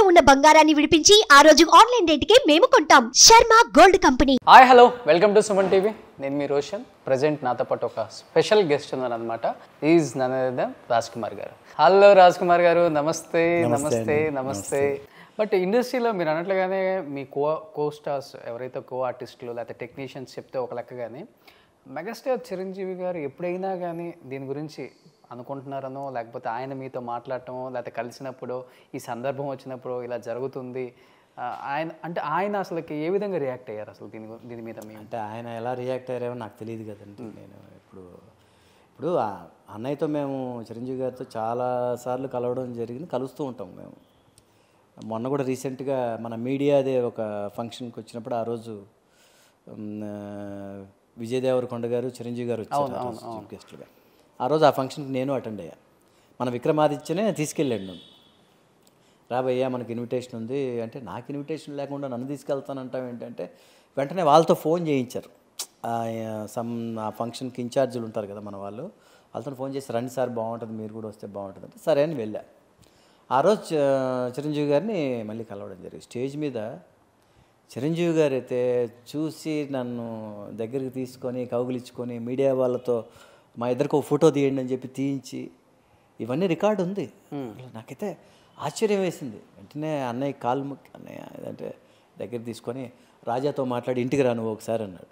ఉన్న బంగారాన్ని విడిపించి ఆ రోజు ఆన్లైన్ రేటుకే మేము కొంటాం. Sharma gold company. Hi hello, welcome to Suman TV. నేను మీ రోషన్. ప్రజెంట్ నాతో పాటు ఒక స్పెషల్ గెస్ట్ ఉన్నారనమాట. Is none other than Raj Kumar garu. Hello Raj Kumar గారు, నమస్తే. నమస్తే నమస్తే. బట్ ఇండస్ట్రీలో మీరు అన్నట్లుగానే మీ కో స్టార్స్ ఎవరైతే కో ఆర్టిస్టులు లేకపోతే టెక్నీషియన్స్ చెప్తే ఒక లెక్కగానే మెగాస్టార్ చిరంజీవి గారు ఎప్పుడైనా కానీ దీని గురించి అనుకుంటున్నారనో, లేకపోతే ఆయన మీతో మాట్లాడటమో, లేకపోతే కలిసినప్పుడు ఈ సందర్భం వచ్చినప్పుడు ఇలా జరుగుతుంది ఆయన అసలుకి ఏ విధంగా రియాక్ట్ అయ్యారు అసలు దీని మీద? అంటే ఆయన ఎలా రియాక్ట్ అయ్యారో నాకు తెలియదు కదండి. నేను ఇప్పుడు అన్నయ్యతో మేము చిరంజీవి గారితో చాలాసార్లు కలవడం జరిగింది, కలుస్తూ ఉంటాం మేము. మొన్న కూడా రీసెంట్గా మన మీడియాదే ఒక ఫంక్షన్కి వచ్చినప్పుడు ఆ రోజు విజయ్ దేవరకొండ గారు చిరంజీవి గారు వచ్చారు చీఫ్ గెస్ట్లుగా. ఆ రోజు ఆ ఫంక్షన్కి నేను అటెండ్ అయ్యా. మన విక్రమాదిత్యనే తీసుకెళ్ళాడు నన్ను. రాబయ్యా మనకి ఇన్విటేషన్ ఉంది అంటే, నాకు ఇన్విటేషన్ లేకుండా నన్ను తీసుకెళ్తానంటాం ఏంటంటే, వెంటనే వాళ్ళతో ఫోన్ చేయించారు. ఆ ఫంక్షన్కి ఇన్ఛార్జీలు ఉంటారు కదా మన వాళ్ళతో ఫోన్ చేసి, రండి సార్ బాగుంటుంది, మీరు కూడా వస్తే బాగుంటుంది అంటే సరే అని వెళ్ళా. ఆ రోజు చిరంజీవి గారిని మళ్ళీ కలవడం జరిగింది. స్టేజ్ మీద చిరంజీవి గారు అయితే చూసి నన్ను దగ్గరికి తీసుకొని కౌగిలించుకొని మీడియా వాళ్ళతో మా ఇద్దరికి ఒక ఫోటో తీయండి అని చెప్పి తీయించి, ఇవన్నీ రికార్డు ఉంది. నాకైతే ఆశ్చర్యం వేసింది. వెంటనే అన్నయ్య కాలు ముక్కి, అన్నయ్య అంటే దగ్గర తీసుకొని రాజాతో మాట్లాడి ఇంటికి రా నువ్వు ఒకసారి అన్నాడు.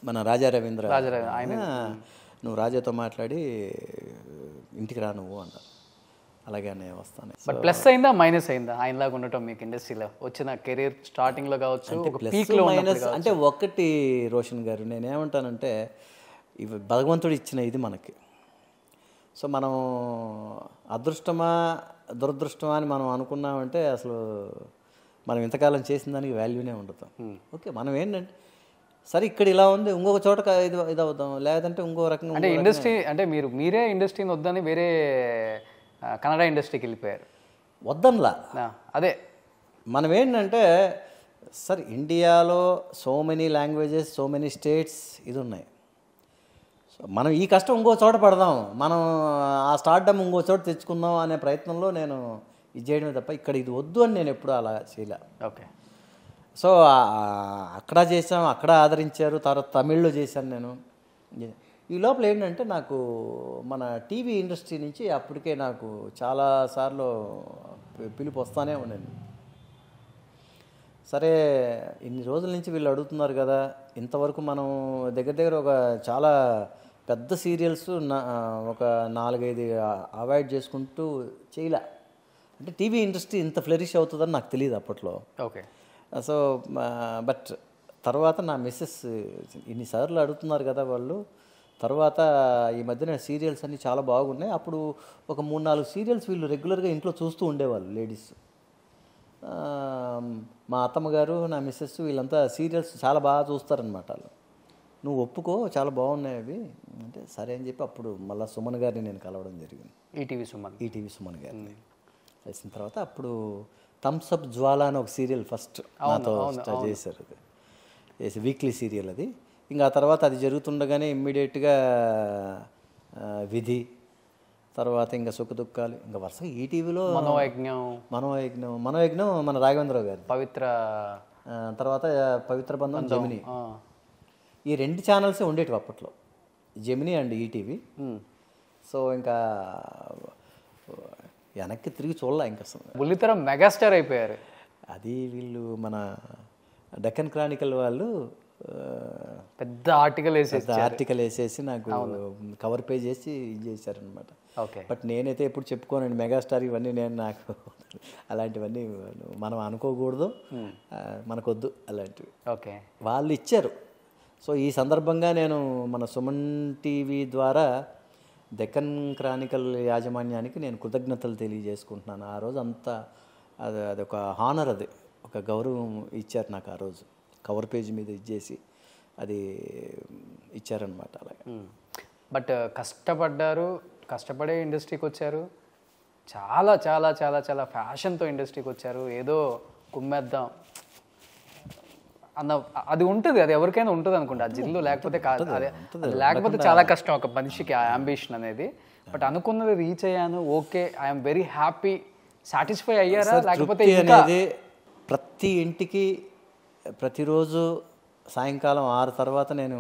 మన రాజా రవీంద్ర ఆయన, నువ్వు రాజాతో మాట్లాడి ఇంటికి రా నువ్వు అన్నారు. అలాగే అన్నయ్య వస్తాను. బట్ ప్లస్ అయిందా మైనస్ అయిందా ఆయనలాగా ఉండటం మీకు ఇండస్ట్రీలో వచ్చిన కెరీర్ స్టార్టింగ్లో కావచ్చు? మైనస్ అంటే ఒకటి రోషన్ గారు, నేనేమంటానంటే ఇవి భగవంతుడు ఇచ్చిన ఇది మనకి. సో మనం అదృష్టమా దురదృష్టమా అని మనం అనుకున్నామంటే అసలు మనం ఇంతకాలం చేసిన దానికి వాల్యూనే ఉండదు. ఓకే, మనం ఏంటంటే సరే ఇక్కడ ఇలా ఉంది, ఇంకొక చోట ఇది అవుదాం, లేదంటే ఇంకో రకంగా. అంటే ఇండస్ట్రీ అంటే మీరే ఇండస్ట్రీని వద్దని వేరే కన్నడ ఇండస్ట్రీకి వెళ్ళిపోయారు. వద్దన్లా, అదే మనం ఏంటంటే సరే ఇండియాలో so many languages, so many states ఇది ఉన్నాయి. సో మనం ఈ కష్టం ఇంకో చోట పడదాం, మనం ఆ స్టార్డమ్ ఇంకో చోట తెచ్చుకుందాం అనే ప్రయత్నంలో నేను ఇది చేయడమే తప్ప ఇక్కడ ఇది వద్దు అని నేను ఎప్పుడూ అలా చేయలే. ఓకే. సో అక్కడ చేసాం, అక్కడ ఆదరించారు. తర్వాత తమిళ్లో చేశాను నేను. ఈ లోపల ఏంటంటే నాకు మన టీవీ ఇండస్ట్రీ నుంచి అప్పటికే నాకు చాలాసార్లు పిలుపు వస్తానే ఉండేది. సరే ఇన్ని రోజుల నుంచి వీళ్ళు అడుగుతున్నారు కదా, ఇంతవరకు మనం దగ్గర ఒక చాలా పెద్ద సీరియల్స్ ఒక 4-5 అవాయిడ్ చేసుకుంటూ చేయలే. అంటే టీవీ ఇండస్ట్రీ ఇంత ఫ్లరిష్ అవుతుందని నాకు తెలియదు అప్పట్లో. ఓకే. సో బట్ తర్వాత నా మిస్సెస్ ఇన్నిసార్లు అడుగుతున్నారు కదా వాళ్ళు, తర్వాత ఈ మధ్యన సీరియల్స్ అన్నీ చాలా బాగున్నాయి. అప్పుడు ఒక 3-4 సీరియల్స్ వీళ్ళు రెగ్యులర్గా ఇంట్లో చూస్తూ ఉండేవాళ్ళు లేడీస్. మా అత్తమ్మగారు, నా మిస్సెస్ వీళ్ళంతా సీరియల్స్ చాలా బాగా చూస్తారనమాట. వాళ్ళు నువ్వు ఒప్పుకో, చాలా బాగున్నాయి అవి అంటే సరే అని చెప్పి అప్పుడు మళ్ళీ సుమన్ గారిని నేను కలవడం జరిగింది. ఈటీవీ సుమన్ గారిని కలిసిన తర్వాత అప్పుడు థమ్స్ అప్ జ్వాల అని ఒక సీరియల్ ఫస్ట్ నాతో చేశారు. అది వీక్లీ సీరియల్ అది. ఇంకా ఆ తర్వాత అది జరుగుతుండగానే ఇమ్మీడియట్గా విధి, తర్వాత ఇంకా సుఖదుఖాలు, ఇంకా వరుసగా ఈటీవీలో మనోయజ్ఞం మన రాఘవేంద్రరావు గారు, తర్వాత పవిత్ర బంధం, జెమిని, ఈ 2 ఛానల్సే ఉండేటివి అప్పట్లో, జెమిని అండ్ ఈటీవీ. సో ఇంకా వెనక్కి తిరిగి చూడలే ఇంకా అసలు. బుల్లితెర మెగాస్టార్ అయిపోయారు. అది వీళ్ళు మన డెక్కన్ క్రానికల్ వాళ్ళు పెద్ద ఆర్టికల్ వేసేసి నాకు కవర్ పేజ్ చేసి ఇది చేశారనమాట. ఓకే. బట్ నేనైతే ఎప్పుడు చెప్పుకోనండి మెగాస్టార్ ఇవన్నీ. నాకు అలాంటివన్నీ మనం అనుకోకూడదు, మనకొద్దు అలాంటివి. ఓకే. వాళ్ళు ఇచ్చారు. సో ఈ సందర్భంగా నేను మన సుమన్ టీవీ ద్వారా డెక్కన్ క్రానికల్ యాజమాన్యానికి నేను కృతజ్ఞతలు తెలియజేసుకుంటున్నాను. ఆ రోజు అంతా అదొక హానర్, అది ఒక గౌరవం ఇచ్చారు నాకు. ఆ రోజు కవర్ పేజ్ మీద ఇచ్చేసి అది ఇచ్చారనమాట. అలాగే. బట్ కష్టపడే ఇండస్ట్రీకి వచ్చారు, చాలా చాలా చాలా చాలా ఫ్యాషన్తో ఇండస్ట్రీకి వచ్చారు. ఏదో కుమ్మేద్దాం అన్న అది ఉంటుంది, అది ఎవరికైనా ఉంటుంది అనుకుంటా. ఆ జిల్లు లేకపోతే లేకపోతే చాలా కష్టం ఒక మనిషికి ఆ అంబిషన్ అనేది. బట్ అనుకున్నది రీచ్ అయ్యాను, okay, I'm very happy satisfy అయ్యారా లేకపోతే తృప్తి ఇంకా అనేది ప్రతి ఇంటికి ప్రతిరోజు సాయంకాలం 6 తర్వాత నేను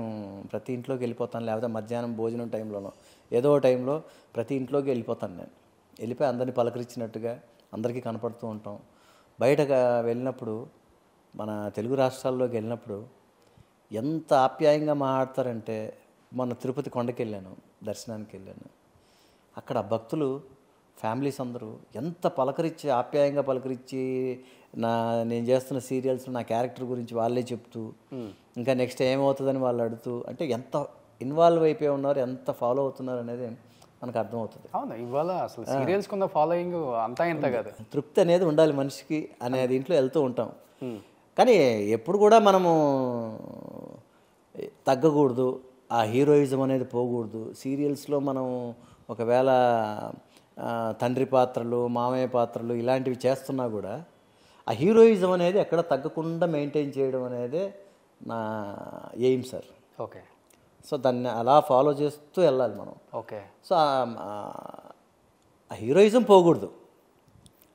ప్రతి ఇంట్లోకి వెళ్ళిపోతాను, లేకపోతే మధ్యాహ్నం భోజనం టైంలోనో ఏదో టైంలో ప్రతి ఇంట్లోకి వెళ్ళిపోతాను. నేను వెళ్ళిపోయి అందరినీ పలకరించినట్టుగా అందరికీ కనపడుతూ ఉంటాం. బయటకు వెళ్ళినప్పుడు మన తెలుగు రాష్ట్రాల్లోకి వెళ్ళినప్పుడు ఎంత ఆప్యాయంగా మాట్లాడతారంటే, మొన్న తిరుపతి కొండకి వెళ్ళాను, దర్శనానికి వెళ్ళాను. అక్కడ భక్తులు ఫ్యామిలీస్ అందరూ ఎంత పలకరించి ఆప్యాయంగా పలకరించి నేను చేస్తున్న సీరియల్స్ నా క్యారెక్టర్ గురించి వాళ్ళే చెప్తూ ఇంకా నెక్స్ట్ ఏమవుతుందని వాళ్ళు అడుగుతూ, అంటే ఎంత ఇన్వాల్వ్ అయిపోయి ఉన్నారు, ఎంత ఫాలో అవుతున్నారు అనేది మనకు అర్థమవుతుంది. అవును, ఇవాళ అసలు సీరియల్స్ కింద ఫాలోయింగ్ అంతా ఇంత కాదు. తృప్తి అనేది ఉండాలి మనిషికి అనే దీంట్లో వెళ్తూ ఉంటాం. కానీ ఎప్పుడు కూడా మనము తగ్గకూడదు, ఆ హీరోయిజం అనేది పోకూడదు. సీరియల్స్లో మనం ఒకవేళ తండ్రి పాత్రలు, మామయ్య పాత్రలు ఇలాంటివి చేస్తున్నా కూడా ఆ హీరోయిజం అనేది ఎక్కడ తగ్గకుండా మెయింటైన్ చేయడం అనేది నా ఎయిమ్ సార్. ఓకే. సో దాన్ని అలా ఫాలో చేస్తూ వెళ్ళాలి మనం. ఓకే. సో ఆ హీరోయిజం పోకూడదు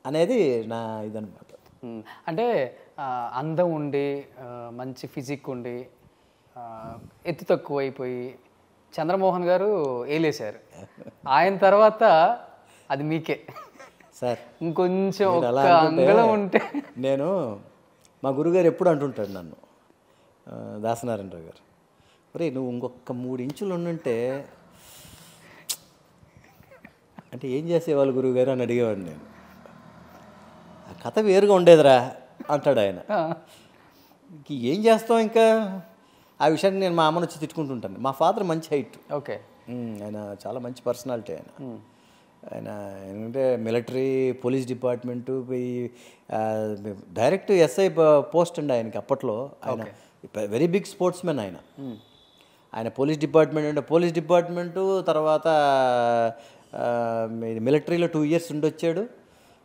అనేది నా ఇదనమాట. అంటే అందం ఉండి మంచి ఫిజిక్ ఉండి ఎత్తు తక్కువ అయిపోయి చంద్రమోహన్ గారు ఏలేశారు. ఆయన తర్వాత అది మీకే సార్. ఇంకొంచెం ఒక్క అంగళం ఉంటే. నేను మా గురుగారు ఎప్పుడు అంటుంటాడు నన్ను, దాసనారాయణరావు గారు, ఒరే నువ్వు ఇంకొక 3 ఇంచులు ఉండుంటే అంటే ఏం చేసేవాళ్ళు గురువుగారు అని అడిగేవాడు నేను. ఆ కథ వేరుగా ఉండేదిరా అంటాడు ఆయన. ఏం చేస్తాం ఇంకా ఆ విషయాన్ని నేను మా అమ్మను వచ్చి తిట్టుకుంటుంటాను. మా ఫాదర్ మంచి హైట్. ఓకే. ఆయన చాలా మంచి పర్సనాలిటీ. ఆయన ఏంటంటే military, police department, direct SI post అండి ఆయనకి అప్పట్లో. ఆయన వెరీ బిగ్ స్పోర్ట్స్ మెన్. ఆయన పోలీస్ డిపార్ట్మెంట్ అంటే పోలీస్ డిపార్ట్మెంటు, తర్వాత మిలిటరీలో 2 years ఉండొచ్చాడు.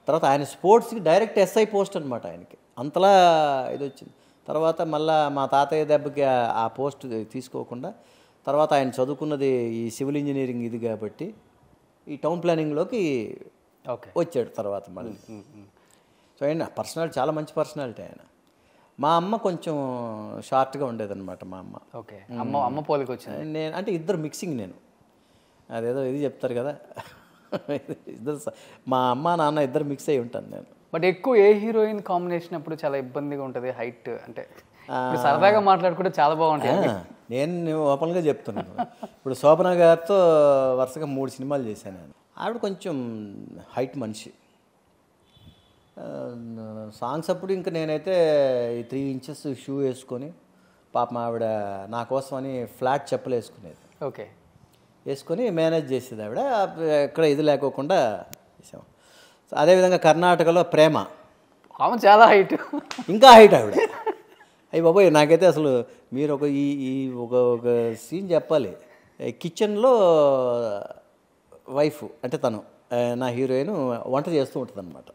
తర్వాత ఆయన స్పోర్ట్స్కి డైరెక్ట్ ఎస్ఐ పోస్ట్ అనమాట ఆయనకి. అంతలా ఇది వచ్చింది. తర్వాత మళ్ళీ మా తాతయ్య దెబ్బకి ఆ పోస్ట్ తీసుకోకుండా తర్వాత ఆయన చదువుకున్నది ఈ సివిల్ ఇంజనీరింగ్ ఇది కాబట్టి ఈ టౌన్ ప్లానింగ్లోకి వచ్చాడు తర్వాత మళ్ళీ. సో ఆయన పర్సనాలిటీ చాలా మంచి పర్సనాలిటీ ఆయన. మా అమ్మ కొంచెం షార్ట్గా ఉండేదన్నమాట మా అమ్మ. ఓకే. అమ్మ పోలికి వచ్చింది. నేను అంటే ఇద్దరు మిక్సింగ్. నేను అదేదో ఇది చెప్తారు కదా, ఇద్దరు మా అమ్మ నాన్న ఇద్దరు మిక్స్ అయి ఉంటాను నేను. బట్ ఎక్కువ ఏ హీరోయిన్ కాంబినేషన్ అప్పుడు చాలా ఇబ్బందిగా ఉంటుంది హైట్ అంటే? సరదాగా మాట్లాడుకుంటే చాలా బాగుంటుంది. నేను ఓపెన్గా చెప్తున్నాను. ఇప్పుడు శోభన గారితో వరుసగా 3 సినిమాలు చేశాను నేను. ఆవిడ కొంచెం హైట్ మనిషి. సాంగ్స్ అప్పుడు ఇంకా నేనైతే ఈ 3 inches షూ వేసుకొని, పాపం ఆవిడ నా కోసం అని ఫ్లాట్ చెప్పులు వేసుకునేది. ఓకే. వేసుకొని మేనేజ్ చేసేది ఆవిడ. ఎక్కడ ఇది లేకోకుండా చేసాం. అదేవిధంగా కర్ణాటకలో ప్రేమ, ఆమె చాలా హైట్, ఇంకా హైట్ ఆవిడ. అయ్యి బాబోయ్, నాకైతే అసలు మీరు ఒక సీన్ చెప్పాలి. కిచెన్లో వైఫ్ అంటే తను నా హీరోయిన్ వంట చేస్తూ ఉంటుంది అనమాట.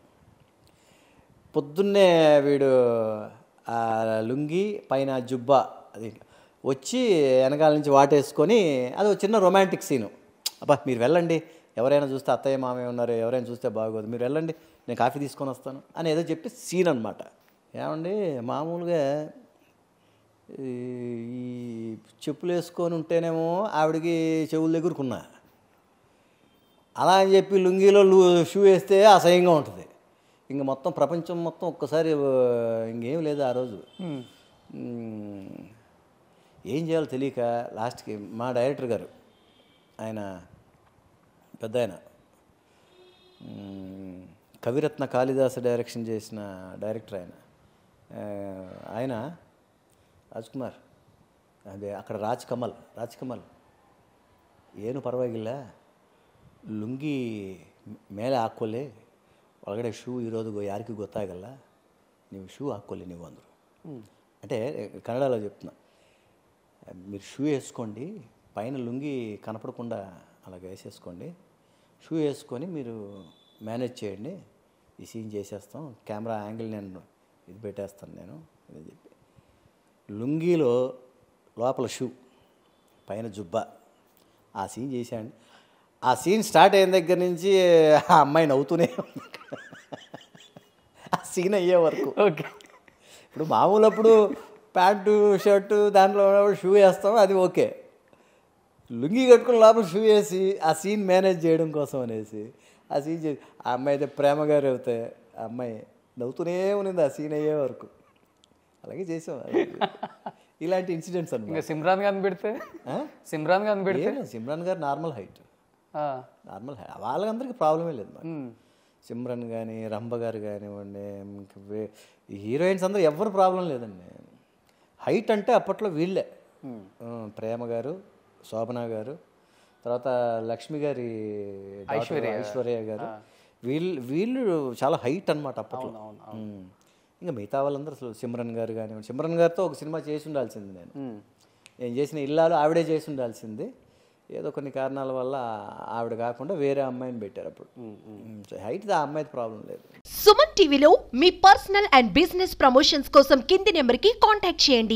పొద్దున్నే వీడు లుంగి పైన జుబ్బా అది వచ్చి వెనకాల నుంచి వాటేసుకొని అది ఒక చిన్న రొమాంటిక్ సీను. అబ్బా మీరు వెళ్ళండి, ఎవరైనా చూస్తే అత్తయ్య మామయ్య ఉన్నారు, ఎవరైనా చూస్తే బాగోదు, మీరు వెళ్ళండి నేను కాఫీ తీసుకొని వస్తాను అని ఏదో చెప్పి సీన్ అనమాట. ఏమండి మామూలుగా ఈ చెప్పులు వేసుకొని ఉంటేనేమో ఆవిడకి చెవుల దగ్గరకున్నా, అలా అని చెప్పి లుంగీలో షూ వేస్తే అసహ్యంగా ఉంటుంది. ఇంక మొత్తం ప్రపంచం మొత్తం ఒక్కసారి ఇంకేం లేదు ఆ రోజు. ఏం చేయాలో తెలియక లాస్ట్కి మా డైరెక్టర్ గారు, ఆయన పెద్ద ఆయన, కవిరత్న కాళిదాస డైరెక్షన్ చేసిన డైరెక్టర్ ఆయన ರಾಜ್ ಕುಮಾರ್, ಅದೇ ಅక్కడ ರಾಜ್ ಕಮಲ್ ಏನು ಪರವಾಗಿಲ್ಲ, ಲುಂಗಿ ಮೇಲೆ ಹಾಕ್ಕೊಳ್ಳಿ, ಒಳಗಡೆ ಶೂ ಇರೋದು ಯಾರಿಗೂ ಗೊತ್ತಾಗಲ್ಲ, ನೀವು ಶೂ ಹಾಕ್ಕೊಳ್ಳಿ ನೀವು ಅಂದರು. అంటే కన్నడలో చెప్తున్నా, మీరు షూ వేసుకోండి, పైన లుంగి కనపడకుండా అలాగ వేసేసుకోండి, షూ వేసుకొని మీరు మేనేజ్ చేయండి, ఈ సీన్ చేసేస్తాం, కెమెరా యాంగిల్ నేను ఇది పెట్టేస్తాను నేను అని చెప్పి, లుంగీలో లోపల షూ పైన జుబ్బా ఆ సీన్ చేశాను. ఆ సీన్ స్టార్ట్ అయిన దగ్గర నుంచి ఆ అమ్మాయి నవ్వుతూనే ఉంది. సీన్ అయ్యే వరకు. ఓకే. ఇప్పుడు మామూలప్పుడు ప్యాంటు షర్టు దాంట్లో షూ వేస్తాం, అది ఓకే. లుంగి కట్టుకుని లోపల షూ వేసి ఆ సీన్ మేనేజ్ చేయడం కోసం అనేసి ఆ సీన్ చేసి ఆ అమ్మాయి అయితే ప్రేమ గారు అవుతే ఆ అమ్మాయి నవ్వుతూనే ఉన్నింది ఆ సీన్ అయ్యే వరకు. అలాగే చేసాం. ఇలాంటి ఇన్సిడెంట్స్ అనమాట. ఇంకా సిమ్రాన్ గారిని పెడితే సిమ్రాన్ గారిని పెడితే సిమ్రాన్ గారు నార్మల్ హైట్, వాళ్ళందరికీ ప్రాబ్లమే లేదు మరి. సిమ్రన్ కానీ రంభ గారు కానివ్వండి, హీరోయిన్స్ అందరూ ఎవరు ప్రాబ్లం లేదండి. హైట్ అంటే అప్పట్లో వీళ్ళే, ప్రేమ గారు, శోభన గారు, తర్వాత లక్ష్మి గారి ఐశ్వర్య గారు, వీళ్ళు చాలా హైట్ అనమాట అప్పట్లో. ఇంకా మిగతా వాళ్ళందరూ అసలు సిమ్రన్ గారు కానివ్వండి, సిమ్రన్ గారితో ఒక సినిమా చేసి ఉండాల్సింది నేను చేసిన ఇల్లాలు ఆవిడే చేసి ఉండాల్సింది. ఏదో కొన్ని కారణాల వల్ల ఆవిడ కాకుండా వేరే అమ్మాయిని పెట్టారు అప్పుడు. హైట్ ఆ అమ్మాయికి ప్రాబ్లం లేదు. సుమన్ టీవీలో మీ పర్సనల్ అండ్ బిజినెస్ ప్రమోషన్స్ కోసం కింది నెంబర్కి కాంటాక్ట్ చేయండి.